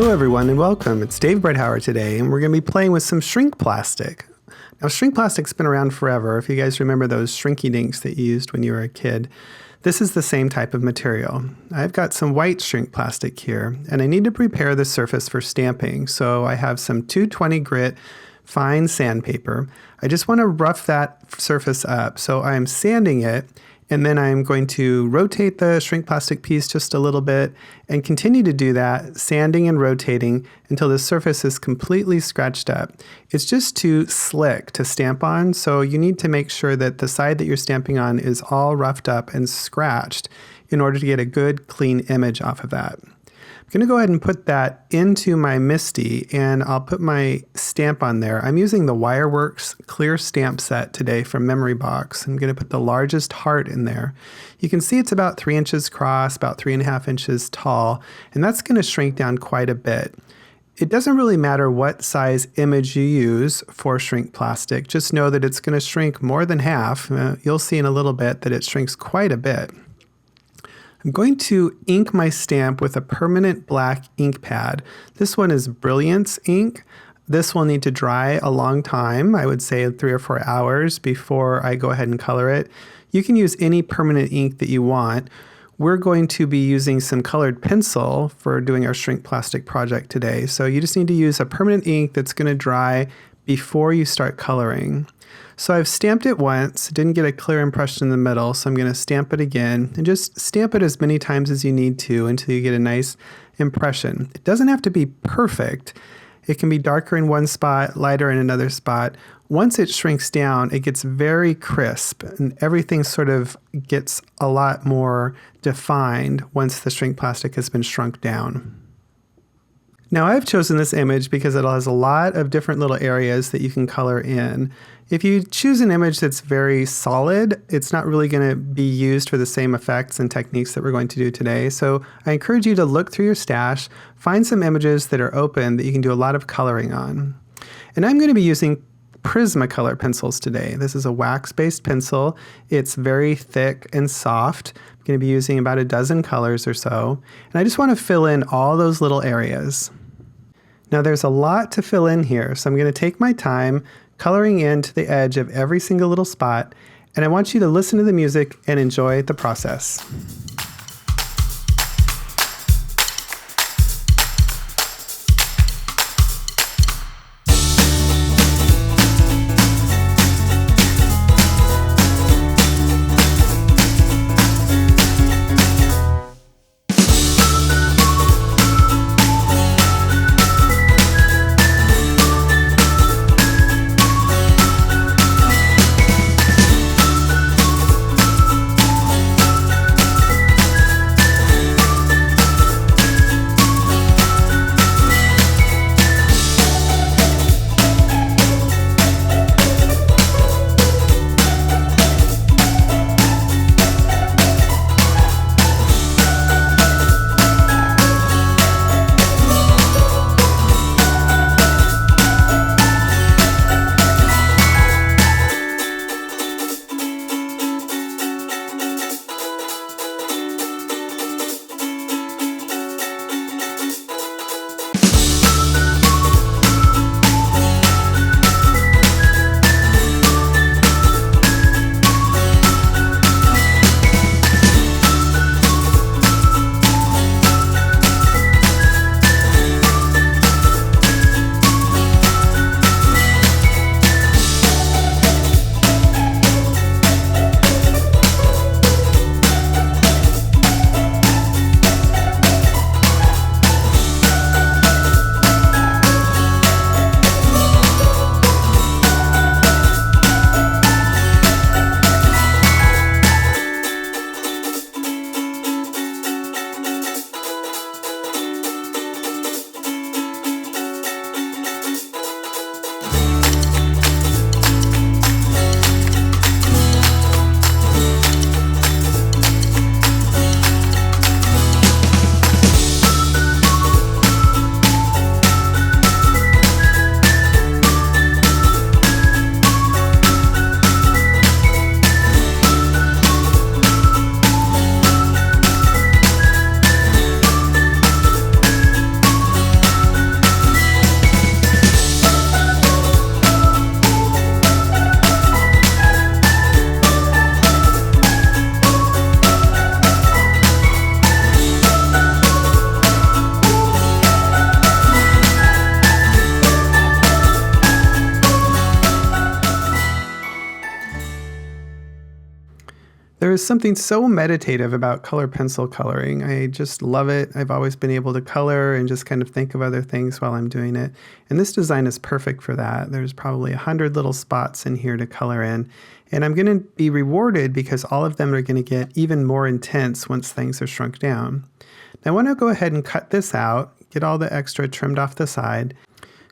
Hello everyone and welcome. It's Dave Breithauer today and we're going to be playing with some shrink plastic. Now shrink plastic's been around forever. If you guys remember those shrinky dinks that you used when you were a kid, this is the same type of material. I've got some white shrink plastic here and I need to prepare the surface for stamping. So I have some 220 grit fine sandpaper. I just want to rough that surface up. So I'm sanding it and then I'm going to rotate the shrink plastic piece just a little bit and continue to do that, sanding and rotating until the surface is completely scratched up. It's just too slick to stamp on, so you need to make sure that the side that you're stamping on is all roughed up and scratched in order to get a good clean image off of that. I'm going to go ahead and put that into my MISTI and I'll put my stamp on there. I'm using the Wireworks clear stamp set today from Memory Box. I'm going to put the largest heart in there. You can see it's about 3 inches across, about 3.5 inches tall, and that's going to shrink down quite a bit. It doesn't really matter what size image you use for shrink plastic. Just know that it's going to shrink more than half. You'll see in a little bit that it shrinks quite a bit. I'm going to ink my stamp with a permanent black ink pad. This one is Brilliance ink. This will need to dry a long time, I would say 3 or 4 hours before I go ahead and color it. You can use any permanent ink that you want. We're going to be using some colored pencil for doing our shrink plastic project today. So you just need to use a permanent ink that's going to dry before you start coloring. So I've stamped it once, didn't get a clear impression in the middle, so I'm going to stamp it again and just stamp it as many times as you need to until you get a nice impression. It doesn't have to be perfect. It can be darker in one spot, lighter in another spot. Once it shrinks down, it gets very crisp and everything sort of gets a lot more defined once the shrink plastic has been shrunk down. Now I've chosen this image because it has a lot of different little areas that you can color in. If you choose an image that's very solid, it's not really going to be used for the same effects and techniques that we're going to do today. So I encourage you to look through your stash, find some images that are open that you can do a lot of coloring on. And I'm going to be using Prismacolor pencils today. This is a wax-based pencil. It's very thick and soft. I'm going to be using about a dozen colors or so. And I just want to fill in all those little areas. Now there's a lot to fill in here, so I'm going to take my time coloring into the edge of every single little spot, and I want you to listen to the music and enjoy the process. There's something so meditative about color pencil coloring. I just love it. I've always been able to color and just kind of think of other things while I'm doing it. And this design is perfect for that. There's probably 100 little spots in here to color in. And I'm going to be rewarded because all of them are going to get even more intense once things are shrunk down. Now I want to go ahead and cut this out, get all the extra trimmed off the side,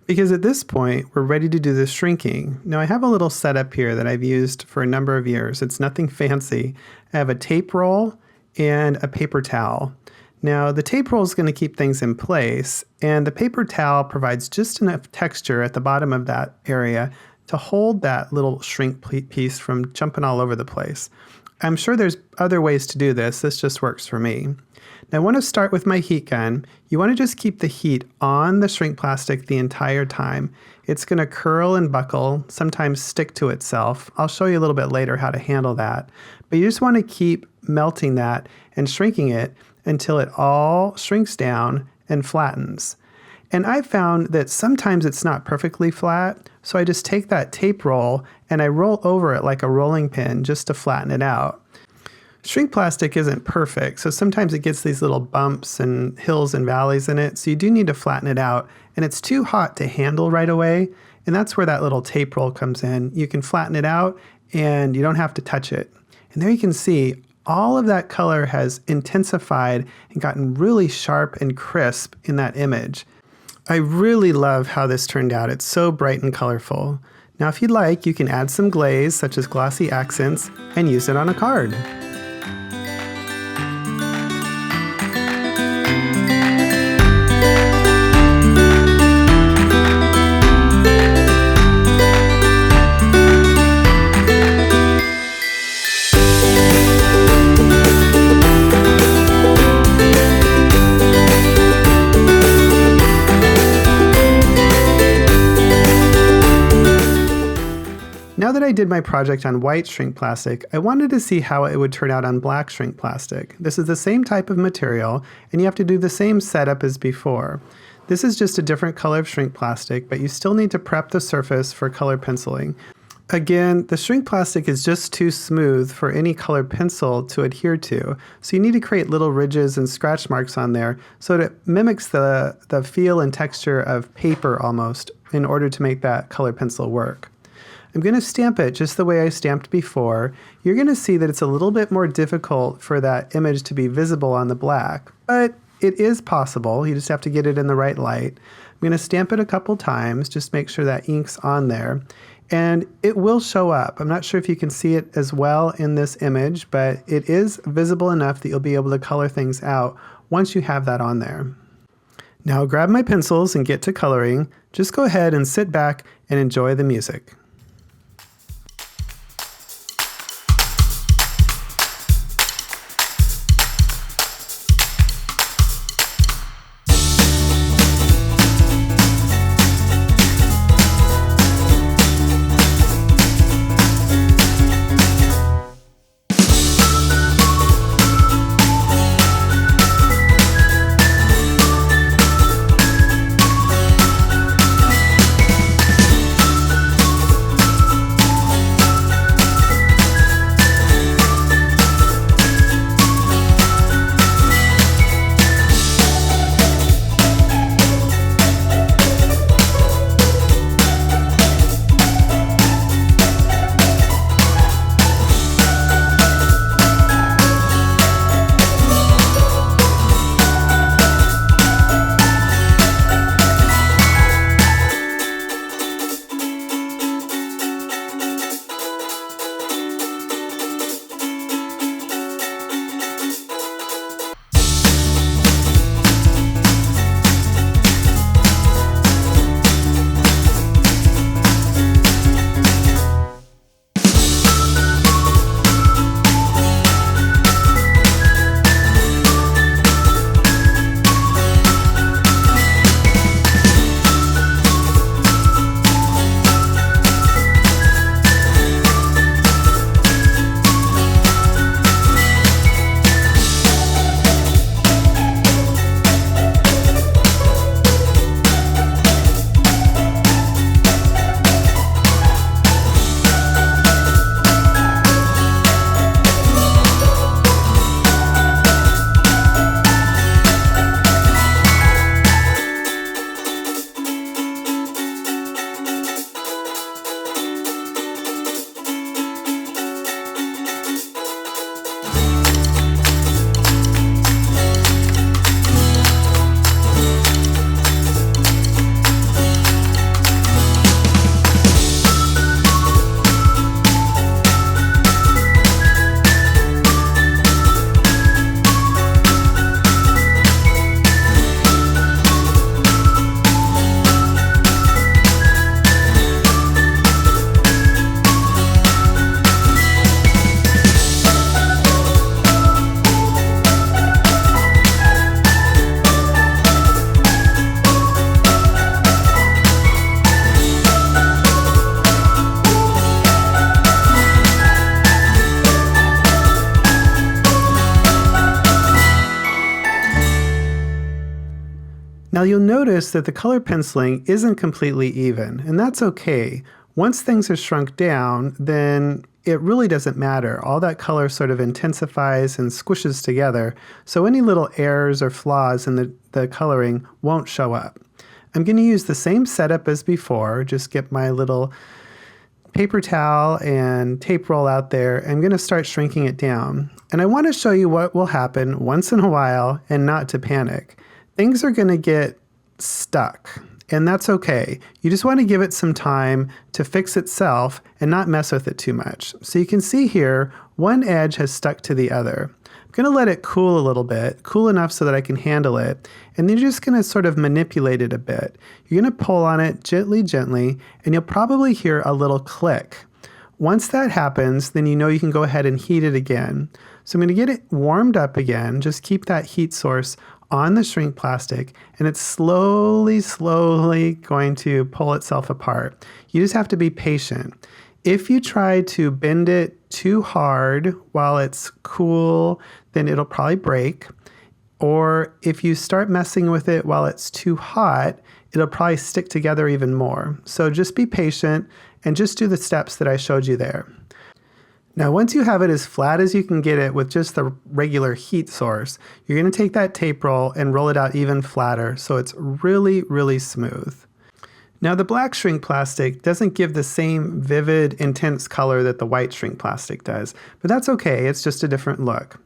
because at this point, we're ready to do the shrinking. Now I have a little setup here that I've used for a number of years. It's nothing fancy. I have a tape roll and a paper towel. Now the tape roll is going to keep things in place, and the paper towel provides just enough texture at the bottom of that area to hold that little shrink piece from jumping all over the place. I'm sure there's other ways to do this. This just works for me. Now I want to start with my heat gun. You want to just keep the heat on the shrink plastic the entire time. It's going to curl and buckle, sometimes stick to itself. I'll show you a little bit later how to handle that. But you just want to keep melting that and shrinking it until it all shrinks down and flattens. And I found that sometimes it's not perfectly flat, so I just take that tape roll and I roll over it like a rolling pin just to flatten it out. Shrink plastic isn't perfect, so sometimes it gets these little bumps and hills and valleys in it, so you do need to flatten it out. And it's too hot to handle right away, and that's where that little tape roll comes in. You can flatten it out and you don't have to touch it. And there you can see all of that color has intensified and gotten really sharp and crisp in that image. I really love how this turned out. It's so bright and colorful. Now if you'd like, you can add some glaze, such as glossy accents, and use it on a card. Now that I did my project on white shrink plastic, I wanted to see how it would turn out on black shrink plastic. This is the same type of material, and you have to do the same setup as before. This is just a different color of shrink plastic, but you still need to prep the surface for color penciling. Again, the shrink plastic is just too smooth for any colored pencil to adhere to, so you need to create little ridges and scratch marks on there so that it mimics the feel and texture of paper almost in order to make that colored pencil work. I'm going to stamp it just the way I stamped before. You're going to see that it's a little bit more difficult for that image to be visible on the black, but it is possible. You just have to get it in the right light. I'm going to stamp it a couple times, just make sure that ink's on there, and it will show up. I'm not sure if you can see it as well in this image, but it is visible enough that you'll be able to color things out once you have that on there. Now grab my pencils and get to coloring. Just go ahead and sit back and enjoy the music. Now you'll notice that the color penciling isn't completely even, and that's okay. Once things are shrunk down, then it really doesn't matter. All that color sort of intensifies and squishes together, so any little errors or flaws in the coloring won't show up. I'm going to use the same setup as before, just get my little paper towel and tape roll out there. I'm going to start shrinking it down. And I want to show you what will happen once in a while and not to panic. Things are going to get stuck, and that's okay. You just want to give it some time to fix itself and not mess with it too much. So you can see here, one edge has stuck to the other. I'm going to let it cool a little bit, cool enough so that I can handle it, and then you're just going to sort of manipulate it a bit. You're going to pull on it gently, gently, and you'll probably hear a little click. Once that happens, then you know you can go ahead and heat it again. So I'm going to get it warmed up again. Just keep that heat source on the shrink plastic, and it's slowly going to pull itself apart. You just have to be patient. If you try to bend it too hard while it's cool, then it'll probably break. Or if you start messing with it while it's too hot, it'll probably stick together even more. So just be patient and just do the steps that I showed you there. Now, once you have it as flat as you can get it with just the regular heat source, you're going to take that tape roll and roll it out even flatter so it's really smooth. Now, the black shrink plastic doesn't give the same vivid, intense color that the white shrink plastic does, but that's okay. It's just a different look.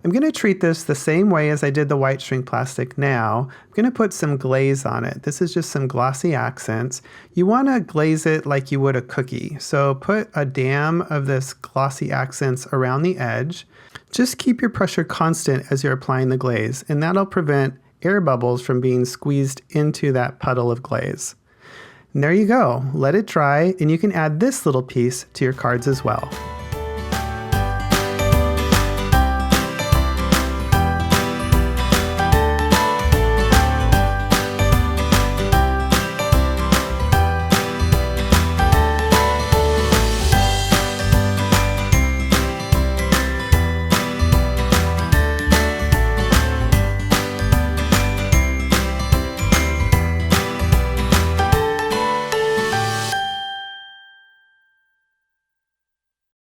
I'm going to treat this the same way as I did the white shrink plastic now. I'm going to put some glaze on it. This is just some glossy accents. You want to glaze it like you would a cookie. So put a dam of this glossy accents around the edge. Just keep your pressure constant as you're applying the glaze, and that'll prevent air bubbles from being squeezed into that puddle of glaze. And there you go. Let it dry, and you can add this little piece to your cards as well.